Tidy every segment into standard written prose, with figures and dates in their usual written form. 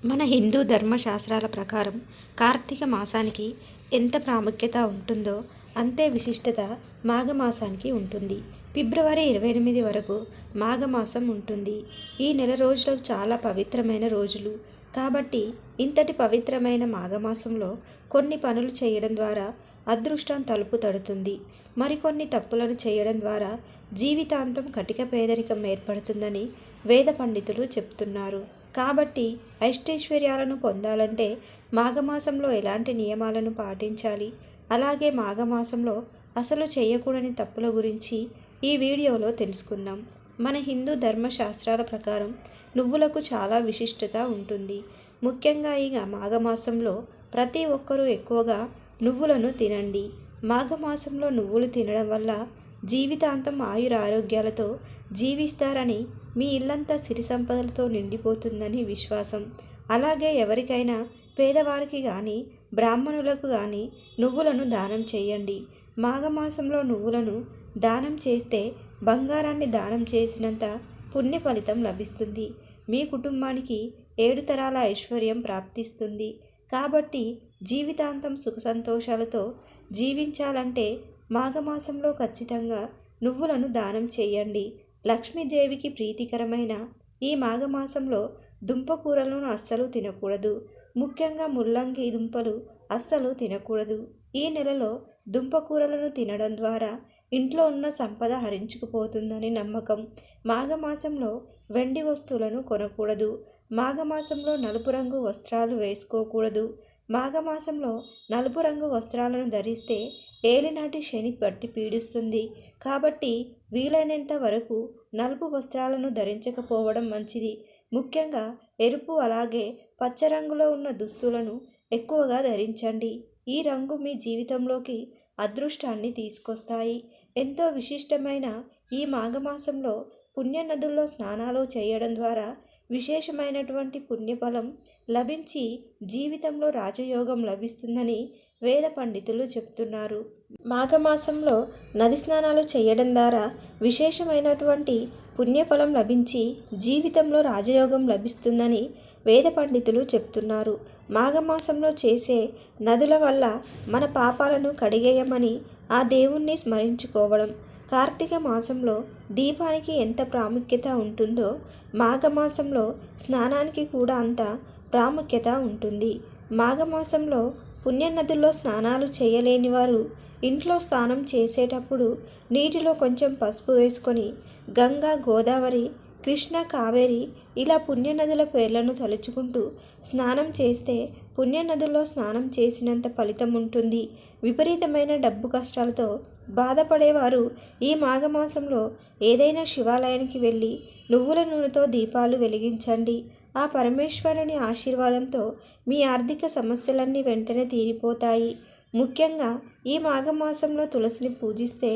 మన హిందూ ధర్మశాస్త్రాల ప్రకారం కార్తీక మాసానికి ఎంత ప్రాముఖ్యత ఉంటుందో అంతే విశిష్టత మాఘమాసానికి ఉంటుంది. ఫిబ్రవరి 28 వరకు మాఘమాసం ఉంటుంది. ఈ నెల రోజులు చాలా పవిత్రమైన రోజులు. కాబట్టి ఇంతటి పవిత్రమైన మాఘమాసంలో కొన్ని పనులు చేయడం ద్వారా అదృష్టం తలుపు తడుతుంది. మరికొన్ని తప్పులను చేయడం ద్వారా జీవితాంతం కటిక పేదరికం ఏర్పడుతుందని వేద పండితులు చెప్తున్నారు. కాబట్టి అష్టైశ్వర్యాలను పొందాలంటే మాఘమాసంలో ఎలాంటి నియమాలను పాటించాలి, అలాగే మాఘమాసంలో అసలు చేయకూడని తప్పుల గురించి ఈ వీడియోలో తెలుసుకుందాం. మన హిందూ ధర్మశాస్త్రాల ప్రకారం నువ్వులకు చాలా విశిష్టత ఉంటుంది. ముఖ్యంగా ఈ మాఘమాసంలో ప్రతి ఒక్కరూ ఎక్కువగా నువ్వులను తినండి. మాఘమాసంలో నువ్వులు తినడం వల్ల జీవితాంతం ఆయురారోగ్యాలతో జీవిస్తారని, మీ ఇల్లంతా సిరి సంపదలతో నిండిపోతుందని విశ్వాసం. అలాగే ఎవరికైనా పేదవారికి కానీ బ్రాహ్మణులకు కానీ నువ్వులను దానం చేయండి. మాఘమాసంలో నువ్వులను దానం చేస్తే బంగారాన్ని దానం చేసినంత పుణ్య ఫలితం లభిస్తుంది. మీ కుటుంబానికి 7 తరాల ఐశ్వర్యం ప్రాప్తిస్తుంది. కాబట్టి జీవితాంతం సుఖ సంతోషాలతో జీవించాలంటే మాఘమాసంలో ఖచ్చితంగా నువ్వులను దానం చేయండి. లక్ష్మీదేవికి ప్రీతికరమైన ఈ మాఘమాసంలో దుంపకూరలను అస్సలు తినకూడదు. ముఖ్యంగా ముల్లంగి దుంపలు అస్సలు తినకూడదు. ఈ నెలలో దుంపకూరలను తినడం ద్వారా ఇంట్లో ఉన్న సంపద హరించుకుపోతుందని నమ్మకం. మాఘమాసంలో వెండి వస్తువులను కొనకూడదు. మాఘమాసంలో నలుపు రంగు వస్త్రాలు వేసుకోకూడదు. మాఘమాసంలో నలుపు రంగు వస్త్రాలను ధరిస్తే ఏలినాటి శని పట్టి పీడిస్తుంది. కాబట్టి వీలైనంత వరకు నలుపు వస్త్రాలను ధరించకపోవడం మంచిది. ముఖ్యంగా ఎరుపు అలాగే పచ్చ రంగులో ఉన్న దుస్తులను ఎక్కువగా ధరించండి. ఈ రంగు మీ జీవితంలోకి అదృష్టాన్ని తీసుకొస్తాయి. ఎంతో విశిష్టమైన ఈ మాఘమాసంలో పుణ్యనదుల్లో స్నానాలు చేయడం ద్వారా విశేషమైనటువంటి పుణ్యఫలం లభించి జీవితంలో రాజయోగం లభిస్తుందని వేద పండితులు చెప్తున్నారు. మాఘమాసంలో నది స్నానాలు చేయడం ద్వారా విశేషమైనటువంటి పుణ్యఫలం లభించి జీవితంలో రాజయోగం లభిస్తుందని వేద పండితులు చెప్తున్నారు. మాఘమాసంలో చేసే నదుల వల్ల మన పాపాలను కడిగేయమని ఆ దేవుణ్ణి స్మరించుకోవడం. కార్తీక మాసంలో దీపానికి ఎంత ప్రాముఖ్యత ఉంటుందో మాఘమాసంలో స్నానానికి కూడా అంత ప్రాముఖ్యత ఉంటుంది. మాఘమాసంలో పుణ్యనదుల్లో స్నానాలు చేయలేని వారు ఇంట్లో స్నానం చేసేటప్పుడు నీటిలో కొంచెం పసుపు వేసుకొని గంగా, గోదావరి, కృష్ణ, కావేరి ఇలా పుణ్యనదుల పేర్లను తలుచుకుంటూ స్నానం చేస్తే పుణ్యనదుల్లో స్నానం చేసినంత ఫలితం ఉంటుంది. విపరీతమైన డబ్బు కష్టాలతో బాధపడేవారు ఈ మాఘమాసంలో ఏదైనా శివాలయానికి వెళ్ళి నువ్వుల నూనెతో దీపాలు వెలిగించండి. ఆ పరమేశ్వరుని ఆశీర్వాదంతో మీ ఆర్థిక సమస్యలన్నీ వెంటనే తీరిపోతాయి. ముఖ్యంగా ఈ మాఘమాసంలో తులసిని పూజిస్తే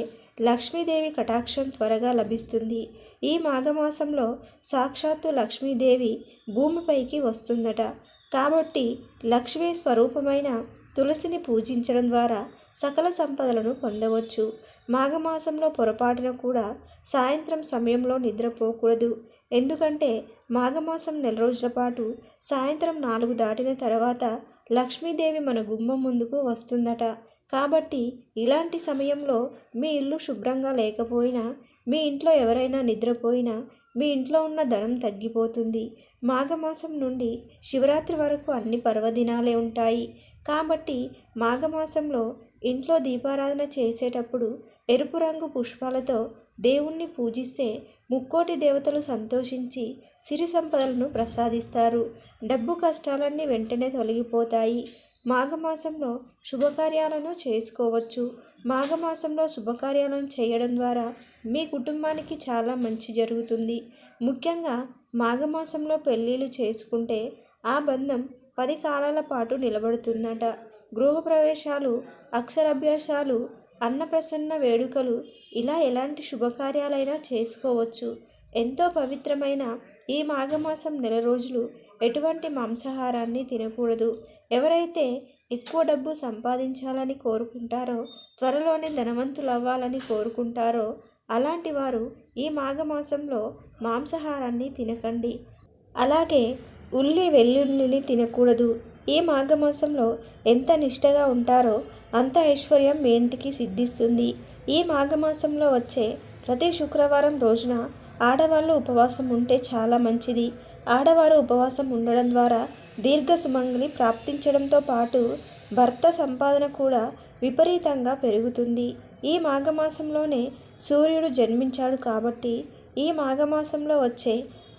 లక్ష్మీదేవి కటాక్షం త్వరగా లభిస్తుంది. ఈ మాఘమాసంలో సాక్షాత్తు లక్ష్మీదేవి భూమిపైకి వస్తుందట. కాబట్టి లక్ష్మీ స్వరూపమైన తులసిని పూజించడం ద్వారా సకల సంపదలను పొందవచ్చు. మాఘమాసంలో పొరపాటున కూడా సాయంత్రం సమయంలో నిద్రపోకూడదు. ఎందుకంటే మాఘమాసం 4 రోజుల పాటు సాయంత్రం 4 దాటిన తర్వాత లక్ష్మీదేవి మన గుమ్మం ముందుకు వస్తుందట. కాబట్టి ఇలాంటి సమయంలో మీ ఇల్లు శుభ్రంగా లేకపోయినా, మీ ఇంట్లో ఎవరైనా నిద్రపోయినా మీ ఇంట్లో ఉన్న ధనం తగ్గిపోతుంది. మాఘమాసం నుండి శివరాత్రి వరకు అన్ని పర్వదినాలే ఉంటాయి. కాబట్టి మాఘమాసంలో ఇంట్లో దీపారాధన చేసేటప్పుడు ఎరుపు రంగు పుష్పాలతో దేవుణ్ణి పూజిస్తే ముక్కోటి దేవతలు సంతోషించి సిరి సంపదలను ప్రసాదిస్తారు. డబ్బు కష్టాలన్నీ వెంటనే తొలగిపోతాయి. మాఘమాసంలో శుభకార్యాలను చేసుకోవచ్చు. మాఘమాసంలో శుభకార్యాలను చేయడం ద్వారా మీ కుటుంబానికి చాలా మంచి జరుగుతుంది. ముఖ్యంగా మాఘమాసంలో పెళ్ళిళ్ళు చేసుకుంటే ఆ బంధం 10 కాలాల పాటు నిలబడుతుందట. గృహప్రవేశాలు, అక్షరాభ్యాసాలు, అన్నప్రసన్న వేడుకలు ఇలా ఎలాంటి శుభకార్యాలైనా చేసుకోవచ్చు. ఎంతో పవిత్రమైన ఈ మాఘమాసం 4 రోజులు ఎటువంటి మాంసాహారాన్ని తినకూడదు. ఎవరైతే ఎక్కువ డబ్బు సంపాదించాలని కోరుకుంటారో, త్వరలోనే ధనవంతులు అవ్వాలని కోరుకుంటారో అలాంటి వారు ఈ మాఘమాసంలో మాంసాహారాన్ని తినకండి. అలాగే ఉల్లి వెల్లుల్లిని తినకూడదు. ఈ మాఘమాసంలో ఎంత నిష్టగా ఉంటారో అంత ఐశ్వర్యం మీ ఇంటికి సిద్ధిస్తుంది. ఈ మాఘమాసంలో వచ్చే ప్రతి శుక్రవారం రోజున ఆడవాళ్ళు ఉపవాసం ఉంటే చాలా మంచిది. ఆడవారు ఉపవాసం ఉండడం ద్వారా దీర్ఘ సుమంగళి ప్రాప్తించడంతో పాటు భర్త సంపాదన కూడా విపరీతంగా పెరుగుతుంది. ఈ మాఘమాసంలోనే సూర్యుడు జన్మించాడు కాబట్టి ఈ మాఘమాసంలో వచ్చే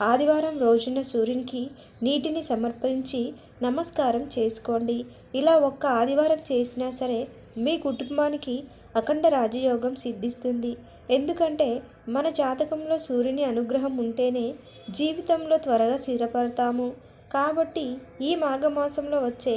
ఆదివారం రోజున సూర్యునికి నీటిని సమర్పించి నమస్కారం చేసుకోండి. ఇలా ఒక్క ఆదివారం చేసినా సరే మీ కుటుంబానికి అఖండ రాజయోగం సిద్ధిస్తుంది. ఎందుకంటే మన జాతకంలో సూర్యుని అనుగ్రహం ఉంటేనే జీవితంలో త్వరగా స్థిరపడతాము. కాబట్టి ఈ మాఘమాసంలో వచ్చే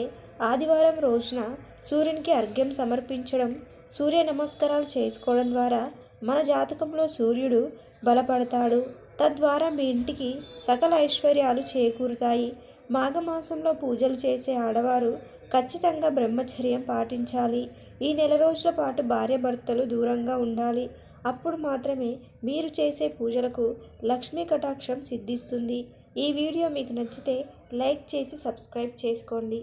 ఆదివారం రోజున సూర్యునికి అర్ఘ్యం సమర్పించడం, సూర్య నమస్కారాలు చేసుకోవడం ద్వారా మన జాతకంలో సూర్యుడు బలపడతాడు. తద్వారా మీ ఇంటికి సకల ఐశ్వర్యాలు చేకూరుతాయి. మాఘమాసంలో పూజలు చేసే ఆడవారు ఖచ్చితంగా బ్రహ్మచర్యం పాటించాలి. ఈ నెల రోజుల పాటు భార్యాభర్తలు దూరంగా ఉండాలి. అప్పుడు మాత్రమే మీరు చేసే పూజలకు లక్ష్మీ కటాక్షం సిద్ధిస్తుంది. ఈ వీడియో మీకు నచ్చితే లైక్ చేసి సబ్స్క్రైబ్ చేసుకోండి.